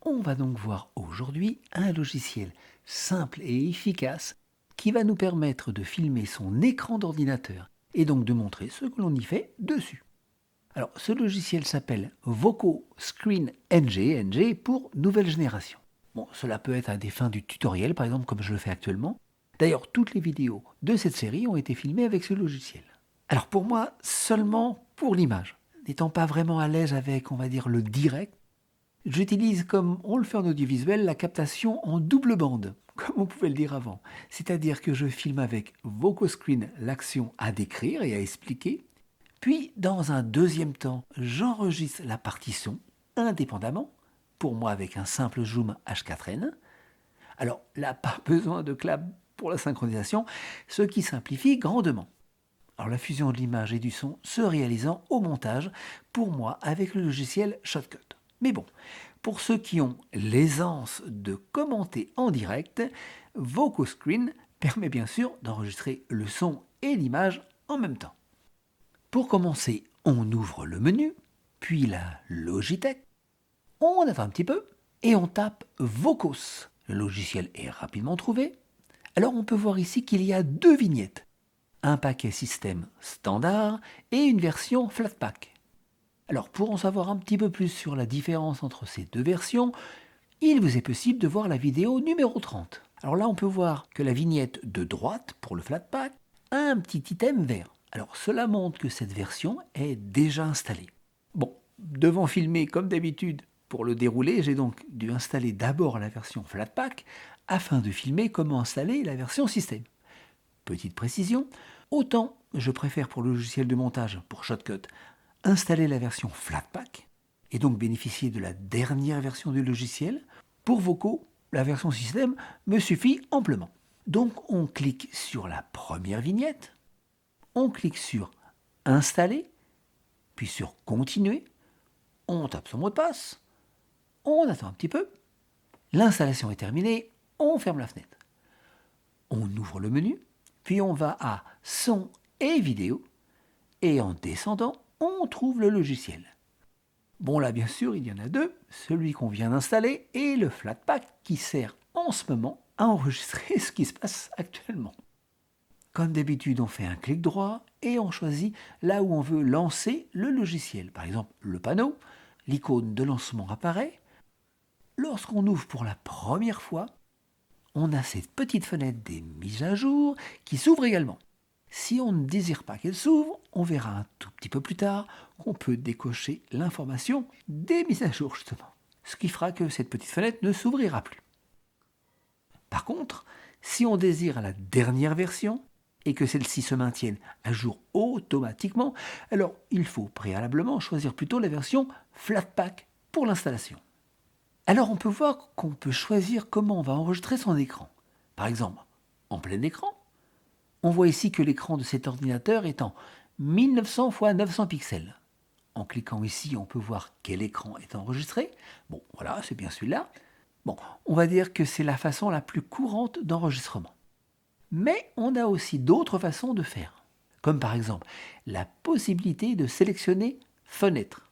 On va donc voir aujourd'hui un logiciel simple et efficace qui va nous permettre de filmer son écran d'ordinateur et donc de montrer ce que l'on y fait dessus. Alors, ce logiciel s'appelle Voco Screen NG pour nouvelle génération. Bon, cela peut être à des fins du tutoriel, par exemple, comme je le fais actuellement. D'ailleurs, toutes les vidéos de cette série ont été filmées avec ce logiciel. Alors pour moi, seulement pour l'image. N'étant pas vraiment à l'aise avec, on va dire, le direct, j'utilise, comme on le fait en audiovisuel, la captation en double bande, comme on pouvait le dire avant. C'est-à-dire que je filme avec VocoScreen l'action à décrire et à expliquer, puis dans un deuxième temps, j'enregistre la partie son indépendamment, pour moi avec un simple zoom H4n. Alors là, pas besoin de clap pour la synchronisation, ce qui simplifie grandement. Alors la fusion de l'image et du son se réalisant au montage, pour moi avec le logiciel Shotcut. Mais bon, pour ceux qui ont l'aisance de commenter en direct, VocoScreen permet bien sûr d'enregistrer le son et l'image en même temps. Pour commencer, on ouvre le menu, puis la Logitech, on attend un petit peu et on tape Vocos. Le logiciel est rapidement trouvé. Alors on peut voir ici qu'il y a deux vignettes, un paquet système standard et une version Flatpak. Alors pour en savoir un petit peu plus sur la différence entre ces deux versions, il vous est possible de voir la vidéo numéro 30. Alors là on peut voir que la vignette de droite pour le Flatpak a un petit item vert. Alors cela montre que cette version est déjà installée. Bon, devant filmer comme d'habitude pour le dérouler, j'ai donc dû installer d'abord la version Flatpak afin de filmer comment installer la version système. Petite précision, autant je préfère pour le logiciel de montage pour Shotcut installer la version Flatpak et donc bénéficier de la dernière version du logiciel. Pour Voco, la version système me suffit amplement. Donc on clique sur la première vignette, on clique sur Installer, puis sur Continuer, on tape son mot de passe, on attend un petit peu, l'installation est terminée, on ferme la fenêtre. On ouvre le menu, puis on va à Son et Vidéo, et en descendant, on trouve le logiciel. Bon là bien sûr il y en a deux, celui qu'on vient d'installer et le Flatpak qui sert en ce moment à enregistrer ce qui se passe actuellement. Comme d'habitude on fait un clic droit et on choisit là où on veut lancer le logiciel. Par exemple le panneau, l'icône de lancement apparaît. Lorsqu'on ouvre pour la première fois, on a cette petite fenêtre des mises à jour qui s'ouvre également. Si on ne désire pas qu'elle s'ouvre, on verra un tout petit peu plus tard qu'on peut décocher l'information des mises à jour justement. Ce qui fera que cette petite fenêtre ne s'ouvrira plus. Par contre, si on désire la dernière version et que celle-ci se maintienne à jour automatiquement, alors il faut préalablement choisir plutôt la version Flatpak pour l'installation. Alors on peut voir qu'on peut choisir comment on va enregistrer son écran. Par exemple, en plein écran, on voit ici que l'écran de cet ordinateur est en 1900 x 900 pixels. En cliquant ici, on peut voir quel écran est enregistré. Bon, voilà, c'est bien celui-là. Bon, on va dire que c'est la façon la plus courante d'enregistrement. Mais on a aussi d'autres façons de faire, comme par exemple la possibilité de sélectionner fenêtre.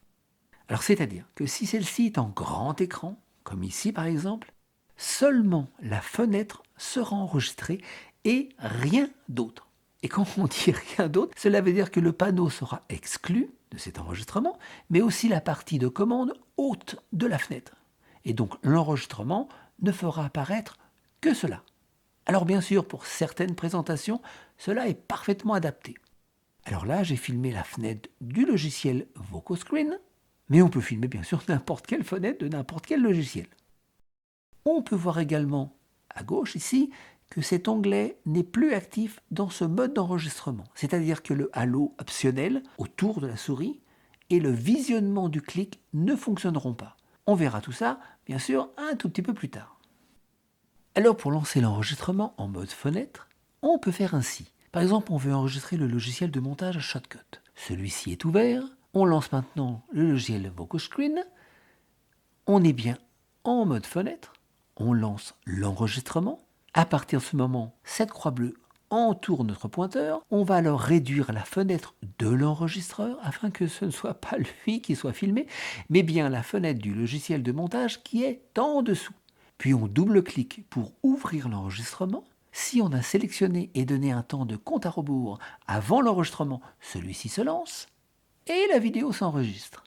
Alors c'est-à-dire que si celle-ci est en grand écran, comme ici par exemple, seulement la fenêtre sera enregistrée et rien d'autre. Et quand on dit rien d'autre, cela veut dire que le panneau sera exclu de cet enregistrement, mais aussi la partie de commande haute de la fenêtre. Et donc l'enregistrement ne fera apparaître que cela. Alors bien sûr, pour certaines présentations, cela est parfaitement adapté. Alors là, j'ai filmé la fenêtre du logiciel VocoScreen, mais on peut filmer bien sûr n'importe quelle fenêtre de n'importe quel logiciel. On peut voir également à gauche ici que cet onglet n'est plus actif dans ce mode d'enregistrement. C'est-à-dire que le halo optionnel autour de la souris et le visionnement du clic ne fonctionneront pas. On verra tout ça, bien sûr, un tout petit peu plus tard. Alors pour lancer l'enregistrement en mode fenêtre, on peut faire ainsi. Par exemple, on veut enregistrer le logiciel de montage Shotcut. Celui-ci est ouvert. On lance maintenant le logiciel VocoScreen. On est bien en mode fenêtre. On lance l'enregistrement. À partir de ce moment, cette croix bleue entoure notre pointeur, on va alors réduire la fenêtre de l'enregistreur afin que ce ne soit pas lui qui soit filmé, mais bien la fenêtre du logiciel de montage qui est en dessous. Puis on double-clique pour ouvrir l'enregistrement. Si on a sélectionné et donné un temps de compte à rebours avant l'enregistrement, celui-ci se lance et la vidéo s'enregistre.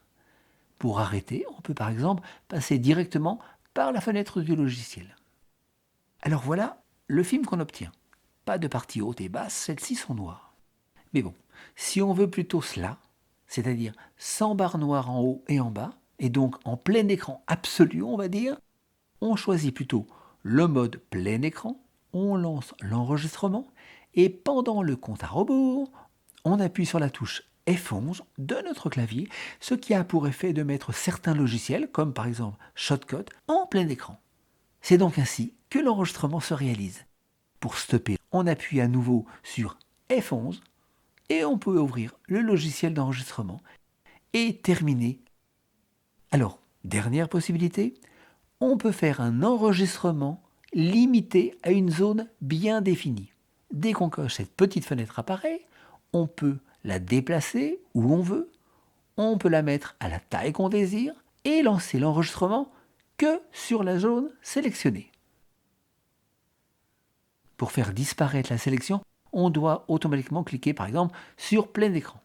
Pour arrêter, on peut par exemple passer directement par la fenêtre du logiciel. Alors voilà le film qu'on obtient. Pas de partie haute et basse, celles-ci sont noires. Mais bon, si on veut plutôt cela, c'est-à-dire sans barre noire en haut et en bas, et donc en plein écran absolu, on va dire, on choisit plutôt le mode plein écran, on lance l'enregistrement, et pendant le compte à rebours, on appuie sur la touche F11 de notre clavier, ce qui a pour effet de mettre certains logiciels, comme par exemple Shotcut, en plein écran. C'est donc ainsi que l'enregistrement se réalise. Pour stopper, on appuie à nouveau sur F11 et on peut ouvrir le logiciel d'enregistrement et terminer. Alors, dernière possibilité, on peut faire un enregistrement limité à une zone bien définie. Dès qu'on coche cette petite fenêtre apparaît, on peut la déplacer où on veut, on peut la mettre à la taille qu'on désire et lancer l'enregistrement que sur la zone sélectionnée. Pour faire disparaître la sélection, on doit automatiquement cliquer par exemple sur plein écran.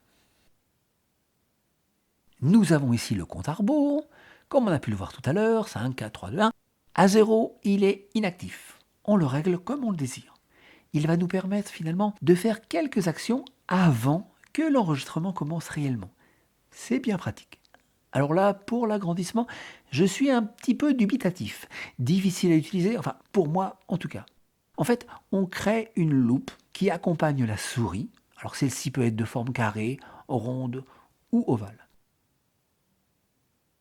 Nous avons ici le compte à rebours. Comme on a pu le voir tout à l'heure, 5, 4, 3, 2, 1. À 0, il est inactif. On le règle comme on le désire. Il va nous permettre finalement de faire quelques actions avant que l'enregistrement commence réellement. C'est bien pratique. Alors là, pour l'agrandissement, je suis un petit peu dubitatif. Difficile à utiliser, enfin pour moi en tout cas. En fait, on crée une loupe qui accompagne la souris. Alors celle-ci peut être de forme carrée, ronde ou ovale.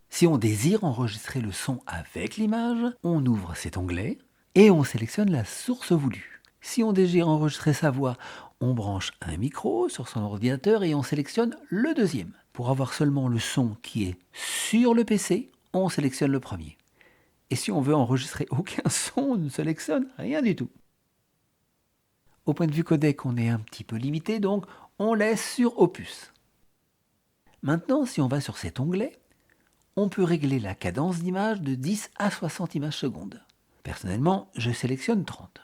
Si on désire enregistrer le son avec l'image, on ouvre cet onglet et on sélectionne la source voulue. Si on désire enregistrer sa voix, on branche un micro sur son ordinateur et on sélectionne le deuxième. Pour avoir seulement le son qui est sur le PC, on sélectionne le premier. Et si on veut enregistrer aucun son, on ne sélectionne rien du tout. Au point de vue codec, on est un petit peu limité, donc on laisse sur Opus. Maintenant, si on va sur cet onglet, on peut régler la cadence d'image de 10 à 60 images secondes. Personnellement, je sélectionne 30.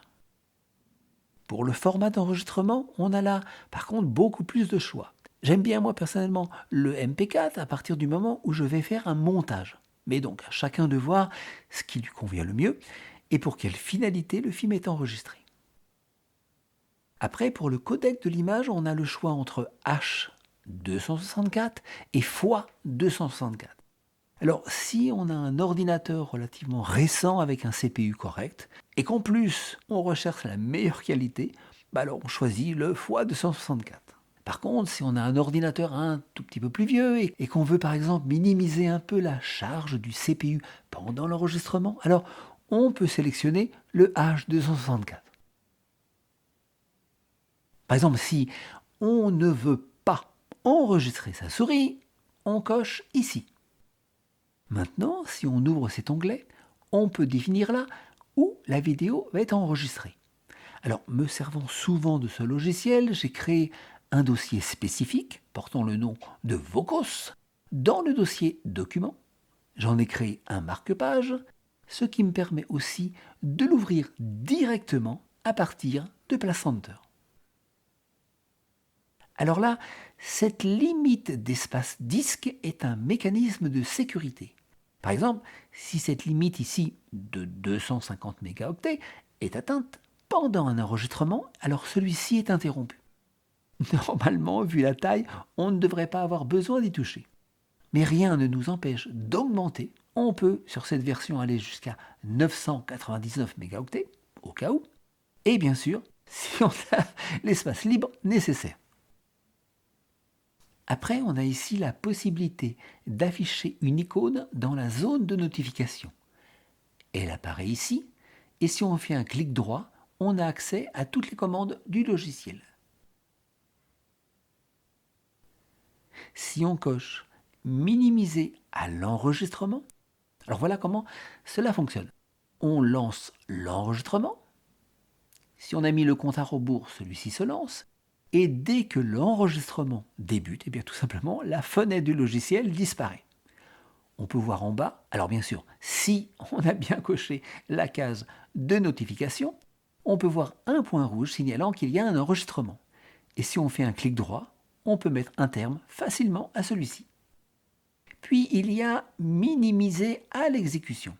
Pour le format d'enregistrement, on a là, par contre, beaucoup plus de choix. J'aime bien, moi, personnellement, le MP4 à partir du moment où je vais faire un montage. Mais donc, à chacun de voir ce qui lui convient le mieux et pour quelle finalité le film est enregistré. Après, pour le codec de l'image, on a le choix entre H264 et x264. Alors, si on a un ordinateur relativement récent avec un CPU correct, et qu'en plus on recherche la meilleure qualité, alors on choisit le x264. Par contre, si on a un ordinateur un tout petit peu plus vieux et qu'on veut par exemple minimiser un peu la charge du CPU pendant l'enregistrement, alors on peut sélectionner le H264. Par exemple, si on ne veut pas enregistrer sa souris, on coche ici. Maintenant, si on ouvre cet onglet, on peut définir là où la vidéo va être enregistrée. Alors, me servant souvent de ce logiciel, j'ai créé un dossier spécifique portant le nom de Vocos. Dans le dossier Documents, j'en ai créé un marque-page, ce qui me permet aussi de l'ouvrir directement à partir de Placenter. Alors là, cette limite d'espace disque est un mécanisme de sécurité. Par exemple, si cette limite ici de 250 mégaoctets est atteinte pendant un enregistrement, alors celui-ci est interrompu. Normalement, vu la taille, on ne devrait pas avoir besoin d'y toucher. Mais rien ne nous empêche d'augmenter. On peut, sur cette version, aller jusqu'à 999 mégaoctets, au cas où. Et bien sûr, si on a l'espace libre nécessaire. Après, on a ici la possibilité d'afficher une icône dans la zone de notification. Elle apparaît ici, et si on fait un clic droit, on a accès à toutes les commandes du logiciel. Si on coche minimiser à l'enregistrement, alors voilà comment cela fonctionne. On lance l'enregistrement, Si on a mis le compte à rebours, celui-ci se lance. Et dès que l'enregistrement débute, eh bien tout simplement, la fenêtre du logiciel disparaît. On peut voir en bas, alors bien sûr, si on a bien coché la case de notification, on peut voir un point rouge signalant qu'il y a un enregistrement. Et si on fait un clic droit, on peut mettre un terme facilement à celui-ci. Puis il y a minimiser à l'exécution.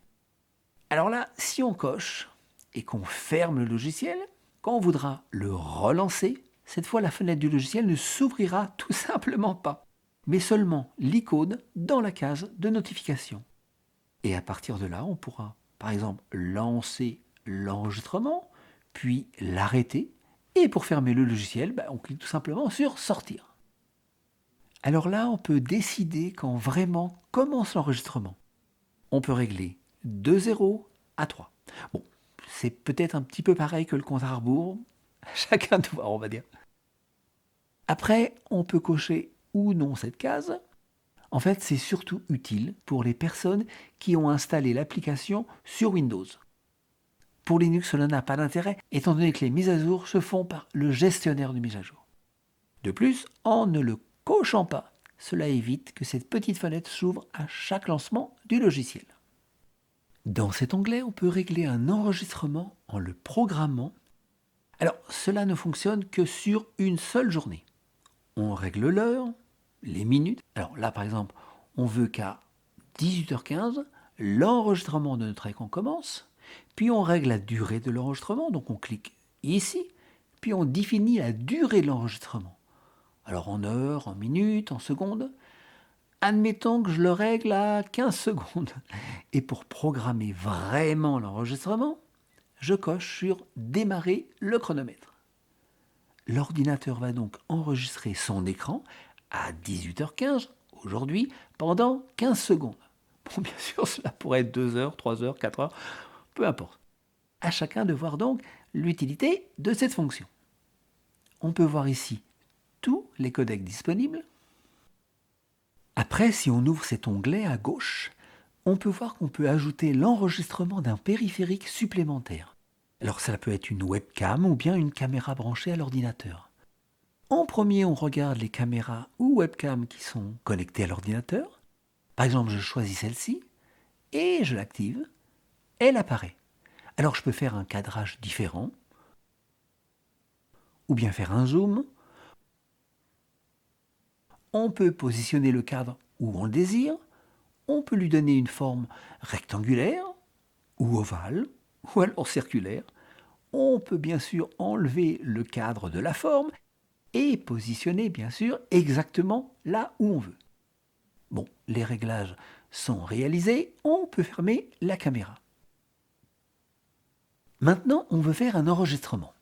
Alors là, si on coche et qu'on ferme le logiciel, quand on voudra le relancer, cette fois la fenêtre du logiciel ne s'ouvrira tout simplement pas, mais seulement l'icône dans la case de notification. Et à partir de là, on pourra par exemple lancer l'enregistrement, puis l'arrêter, et pour fermer le logiciel, on clique tout simplement sur sortir. Alors là, on peut décider quand vraiment commence l'enregistrement. On peut régler de 0 à 3. Bon, c'est peut-être un petit peu pareil que le compte à rebours. Chacun de voir, on va dire. Après, on peut cocher ou non cette case. En fait, c'est surtout utile pour les personnes qui ont installé l'application sur Windows. Pour Linux, cela n'a pas d'intérêt, étant donné que les mises à jour se font par le gestionnaire de mise à jour. De plus, en ne le cochant pas, cela évite que cette petite fenêtre s'ouvre à chaque lancement du logiciel. Dans cet onglet, on peut régler un enregistrement en le programmant. Alors, cela ne fonctionne que sur une seule journée. On règle l'heure, les minutes. Alors là, par exemple, on veut qu'à 18h15, l'enregistrement de notre écran commence. Puis on règle la durée de l'enregistrement, donc on clique ici. Puis on définit la durée de l'enregistrement. Alors en heures, en minutes, en secondes. Admettons que je le règle à 15 secondes. Et pour programmer vraiment l'enregistrement, je coche sur démarrer le chronomètre. L'ordinateur va donc enregistrer son écran à 18h15 aujourd'hui pendant 15 secondes. Bon, bien sûr, cela pourrait être 2 heures, 3 heures, 4 heures, peu importe. À chacun de voir donc l'utilité de cette fonction. On peut voir ici tous les codecs disponibles. Après, si on ouvre cet onglet à gauche, on peut voir qu'on peut ajouter l'enregistrement d'un périphérique supplémentaire. Alors ça peut être une webcam ou bien une caméra branchée à l'ordinateur. En premier, on regarde les caméras ou webcams qui sont connectées à l'ordinateur. Par exemple, je choisis celle-ci et je l'active. Elle apparaît. Alors je peux faire un cadrage différent ou bien faire un zoom. On peut positionner le cadre où on le désire. On peut lui donner une forme rectangulaire ou ovale ou alors circulaire. On peut bien sûr enlever le cadre de la forme et positionner bien sûr exactement là où on veut. Bon, les réglages sont réalisés, on peut fermer la caméra. Maintenant, on veut faire un enregistrement.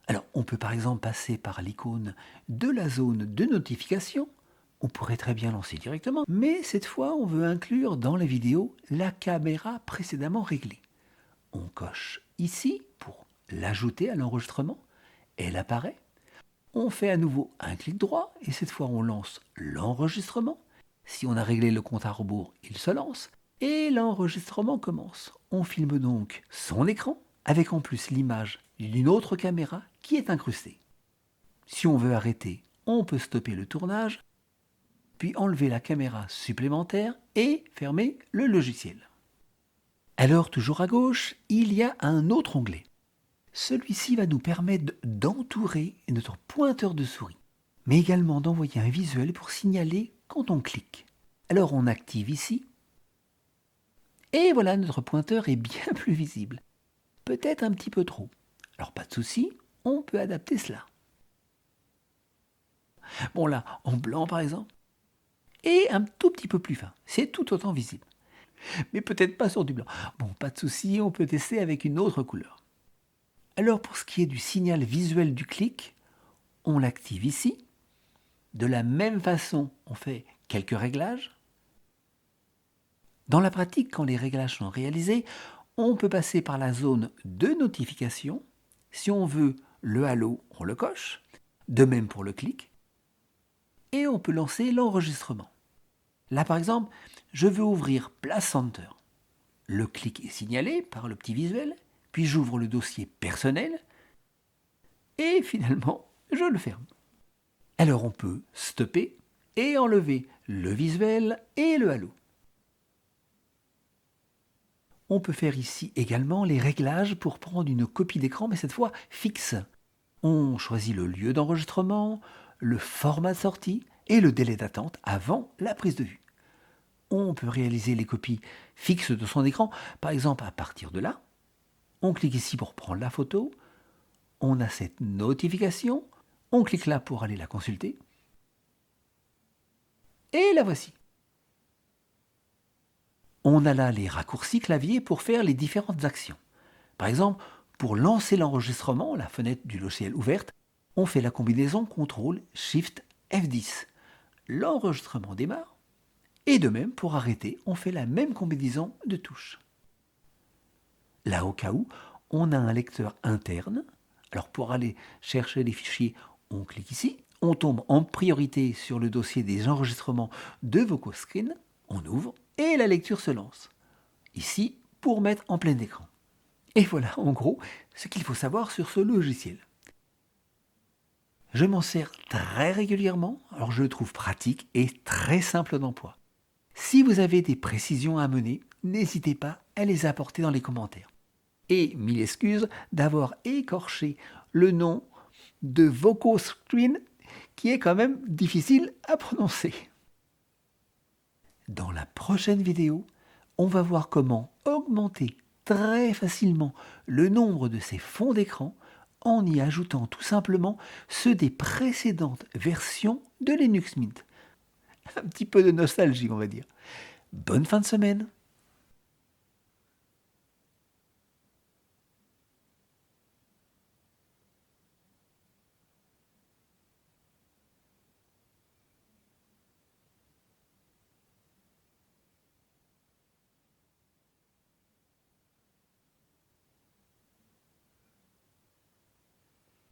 Alors, on peut par exemple passer par l'icône de la zone de notification. On pourrait très bien lancer directement, mais cette fois, on veut inclure dans la vidéo la caméra précédemment réglée. On coche ici pour l'ajouter à l'enregistrement. Elle apparaît. On fait à nouveau un clic droit et cette fois, on lance l'enregistrement. Si on a réglé le compte à rebours, il se lance et l'enregistrement commence. On filme donc son écran avec en plus l'image d'une autre caméra qui est incrustée. Si on veut arrêter, on peut stopper le tournage, puis enlever la caméra supplémentaire et fermer le logiciel. Alors, toujours à gauche, il y a un autre onglet. Celui-ci va nous permettre d'entourer notre pointeur de souris, mais également d'envoyer un visuel pour signaler quand on clique. Alors on active ici, et voilà, notre pointeur est bien plus visible. Peut-être un petit peu trop. Alors pas de souci, on peut adapter cela. Bon là, en blanc par exemple, et un tout petit peu plus fin, c'est tout autant visible. Mais peut-être pas sur du blanc. Bon, pas de souci, on peut tester avec une autre couleur. Alors pour ce qui est du signal visuel du clic, on l'active ici. De la même façon, on fait quelques réglages. Dans la pratique, quand les réglages sont réalisés, on peut passer par la zone de notification. Si on veut le halo, on le coche. De même pour le clic. Et on peut lancer l'enregistrement. Là par exemple, je veux ouvrir Place Center. Le clic est signalé par le petit visuel, puis j'ouvre le dossier personnel, et finalement, je le ferme. Alors on peut stopper et enlever le visuel et le halo. On peut faire ici également les réglages pour prendre une copie d'écran, mais cette fois fixe. On choisit le lieu d'enregistrement, le format de sortie et le délai d'attente avant la prise de vue. On peut réaliser les copies fixes de son écran, par exemple à partir de là. On clique ici pour prendre la photo. On a cette notification. On clique là pour aller la consulter. Et la voici. On a là les raccourcis clavier pour faire les différentes actions. Par exemple, pour lancer l'enregistrement, la fenêtre du logiciel ouverte, on fait la combinaison CTRL-SHIFT-F10. L'enregistrement démarre. Et de même, pour arrêter, on fait la même combinaison de touches. Là, au cas où, on a un lecteur interne. Alors, pour aller chercher les fichiers, on clique ici. On tombe en priorité sur le dossier des enregistrements de VocoScreen. On ouvre et la lecture se lance. Ici, pour mettre en plein écran. Et voilà, en gros, ce qu'il faut savoir sur ce logiciel. Je m'en sers très régulièrement, alors je le trouve pratique et très simple d'emploi. Si vous avez des précisions à mener, n'hésitez pas à les apporter dans les commentaires. Et mille excuses d'avoir écorché le nom de VocoScreen, qui est quand même difficile à prononcer. Dans la prochaine vidéo, on va voir comment augmenter très facilement le nombre de ces fonds d'écran en y ajoutant tout simplement ceux des précédentes versions de Linux Mint. Un petit peu de nostalgie, on va dire. Bonne fin de semaine!